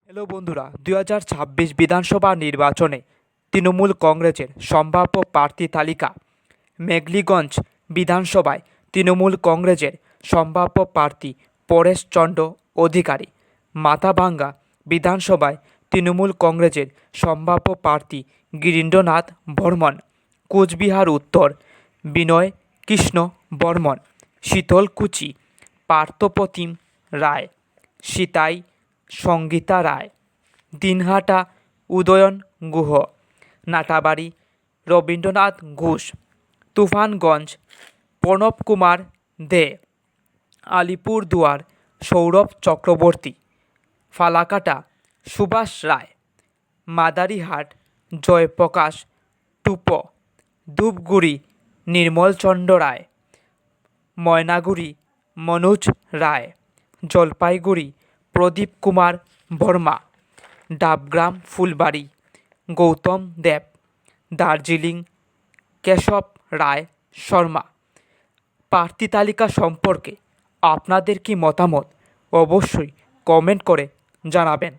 Hello বন্ধুরা, 2026 বিধানসভা নির্বাচনে তৃণমূল কংগ্রেসের সম্ভাব্য প্রার্থী তালিকা। মেঘলিগঞ্জ বিধানসভায় তৃণমূল কংগ্রেসের সম্ভাব্য প্রার্থী পরেশচন্দ্র অধিকারী। মাথাভাঙ্গা বিধানসভায় তৃণমূল কংগ্রেসের সম্ভাব্য প্রার্থী গিরীন্দ্রনাথ বর্মন। কোচবিহার উত্তর বিনয় কৃষ্ণ বর্মন। শীতলকুচি পার্থপ্রতিম রায়। সিতাই সঙ্গীতা রায়। দিনহাটা উদয়ন গুহ। নাটাবাড়ি রবীন্দ্রনাথ ঘোষ। তুফানগঞ্জ প্রণব কুমার দে। আলিপুরদুয়ার সৌরভ চক্রবর্তী। ফালাকাটা সুভাষ রায়। মাদারিহাট জয়প্রকাশ টুপ। ধূপগুড়ি নির্মলচন্দ্র রায়। ময়নাগুড়ি মনোজ রায়। জলপাইগুড়ি প্রদীপ কুমার বর্মা। ডাবগ্রাম ফুলবাড়ি গৌতম দেব। দার্জিলিং কেশব রায় শর্মা। প্রার্থী তালিকা সম্পর্কে আপনাদের কি মতামত অবশ্যই কমেন্ট করে জানাবেন।